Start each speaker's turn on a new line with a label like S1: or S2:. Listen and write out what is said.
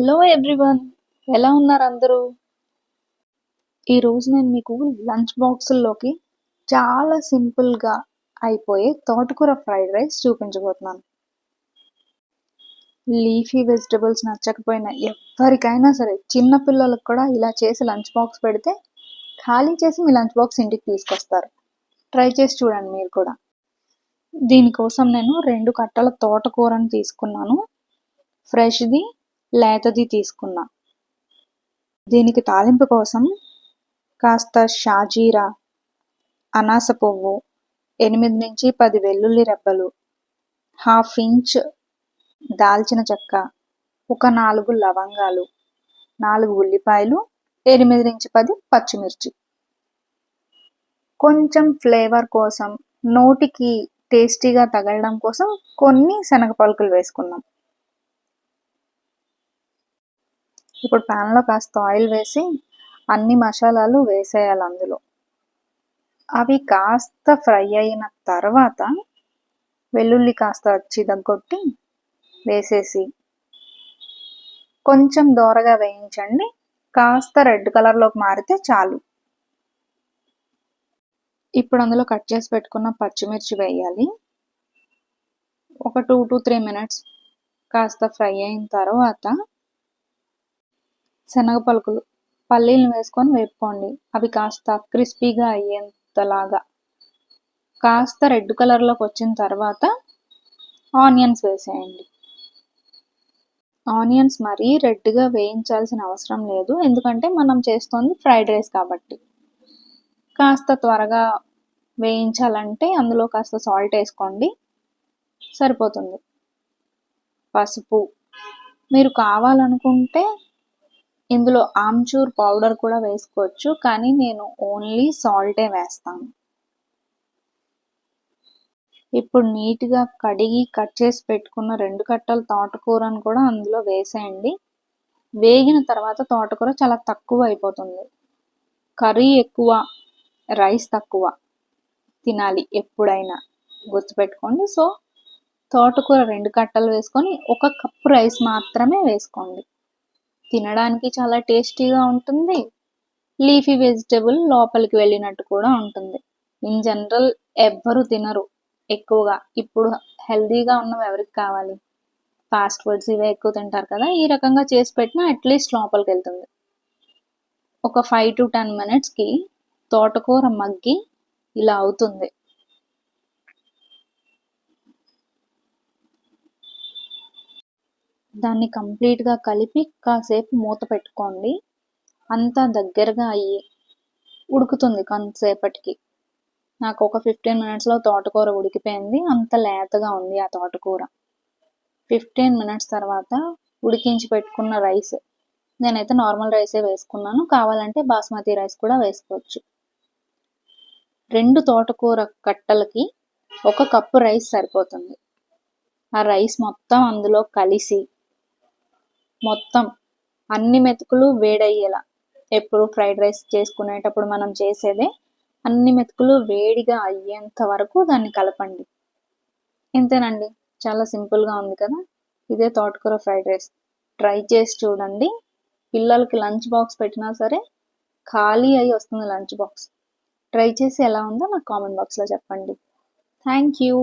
S1: Hello everyone, ఎలా ఉన్నారు అందరూ? ఈరోజు నేను మీకు లంచ్ బాక్సుల్లోకి చాలా సింపుల్గా అయిపోయే తోటకూర ఫ్రైడ్ రైస్ చూపించబోతున్నాను. లీఫీ వెజిటబుల్స్ నచ్చకపోయినా ఎవరికైనా సరే, చిన్న పిల్లలకు కూడా ఇలా చేసి లంచ్ బాక్స్ పెడితే ఖాళీ చేసి మీ లంచ్ బాక్స్ ఇంటికి తీసుకొస్తారు. ట్రై చేసి చూడండి మీరు కూడా. దీనికోసం నేను 2 కట్టల తోటకూరని తీసుకున్నాను. ఫ్రెష్ది, లేతది తీసుకున్నా. దీనికి తాలింపు కోసం కాస్త షాజీరా, అనాస పువ్వు, 8 నుంచి 10 వెల్లుల్లి రెబ్బలు, 1/2 ఇంచ్ దాల్చిన చెక్క, ఒక 4 లవంగాలు, 4 ఉల్లిపాయలు, 8 నుంచి 10 పచ్చిమిర్చి. కొంచెం ఫ్లేవర్ కోసం, నోటికి టేస్టీగా తగలడం కోసం కొన్ని శనగ పలుకులు వేసుకుందాం. ఇప్పుడు ప్యాన్లో కాస్త ఆయిల్ వేసి అన్ని మసాలాలు వేసేయాలి అందులో. అవి కాస్త ఫ్రై అయిన తర్వాత వెల్లుల్లి కాస్త చితగొట్టి వేసేసి కొంచెం దోరగా వేయించండి. కాస్త రెడ్ కలర్లోకి మారితే చాలు. ఇప్పుడు అందులో కట్ చేసి పెట్టుకున్న పచ్చిమిర్చి వేయాలి. ఒక 2 to 3 మినిట్స్ కాస్త ఫ్రై అయిన తర్వాత శనగ పలుకులు, పల్లీలను వేసుకొని వేపుకోండి. అవి కాస్త క్రిస్పీగా అయ్యేంతలాగా. కాస్త రెడ్ కలర్లోకి వచ్చిన తర్వాత ఆనియన్స్ వేసేయండి. ఆనియన్స్ మరీ రెడ్గా వేయించాల్సిన అవసరం లేదు, ఎందుకంటే మనం చేస్తుంది ఫ్రైడ్ రైస్ కాబట్టి. కాస్త త్వరగా వేయించాలంటే అందులో కాస్త సాల్ట్ వేసుకోండి, సరిపోతుంది. పసుపు, మీరు కావాలనుకుంటే ఇందులో ఆమ్చూర్ పౌడర్ కూడా వేసుకోవచ్చు, కానీ నేను ఓన్లీ సాల్టే వేస్తాను. ఇప్పుడు నీట్గా కడిగి కట్ చేసి పెట్టుకున్న 2 కట్టల తోటకూరను కూడా అందులో వేసేయండి. వేగిన తర్వాత తోటకూర చాలా తక్కువ అయిపోతుంది. కర్రీ ఎక్కువ, రైస్ తక్కువ తినాలి ఎప్పుడైనా, గుర్తుపెట్టుకోండి. సో తోటకూర 2 కట్టలు వేసుకొని 1 కప్పు రైస్ మాత్రమే వేసుకోండి. తినడానికి చాలా టేస్టీగా ఉంటుంది. లీఫీ వెజిటబుల్ లోపలికి వెళ్ళినట్టు కూడా ఉంటుంది. ఇన్ జనరల్ ఎవ్వరు తినరు ఎక్కువగా. ఇప్పుడు హెల్తీగా ఉన్నవి ఎవరికి కావాలి? ఫాస్ట్ ఫుడ్స్ ఇవే ఎక్కువ తింటారు కదా. ఈ రకంగా చేసి పెట్టినా అట్లీస్ట్ లోపలికి వెళ్తుంది. ఒక 5 to 10 మినిట్స్కి తోటకూర మగ్గి ఇలా అవుతుంది. దాన్ని కంప్లీట్గా కలిపి కాసేపు మూత పెట్టుకోండి. అంతా దగ్గరగా అయ్యి ఉడుకుతుంది కొంతసేపటికి. నాకు ఒక 15 మినిట్స్లో తోటకూర ఉడికిపోయింది. అంత లేతగా ఉంది ఆ తోటకూర. 15 మినిట్స్ తర్వాత ఉడికించి పెట్టుకున్న రైస్, నేనైతే నార్మల్ రైసే వేసుకున్నాను, కావాలంటే బాస్మతి రైస్ కూడా వేసుకోవచ్చు. 2 తోటకూర కట్టలకి 1 కప్పు రైస్ సరిపోతుంది. ఆ రైస్ మొత్తం అందులో కలిసి మొత్తం అన్ని మెతుకులు వేడయ్యేలా, ఎప్పుడు ఫ్రైడ్ రైస్ చేసుకునేటప్పుడు మనం చేసేదే, అన్ని మెతుకులు వేడిగా అయ్యేంత వరకు దాన్ని కలపండి. ఇంతేనండి, చాలా సింపుల్గా ఉంది కదా. ఇదే తోటకూర ఫ్రైడ్ రైస్. ట్రై చేసి చూడండి. పిల్లలకి లంచ్ బాక్స్ పెట్టినా సరే ఖాళీ అయ్యి వస్తుంది లంచ్ బాక్స్. ట్రై చేసి ఎలా ఉందో నాకు కామెంట్ బాక్స్లో చెప్పండి. Thank you.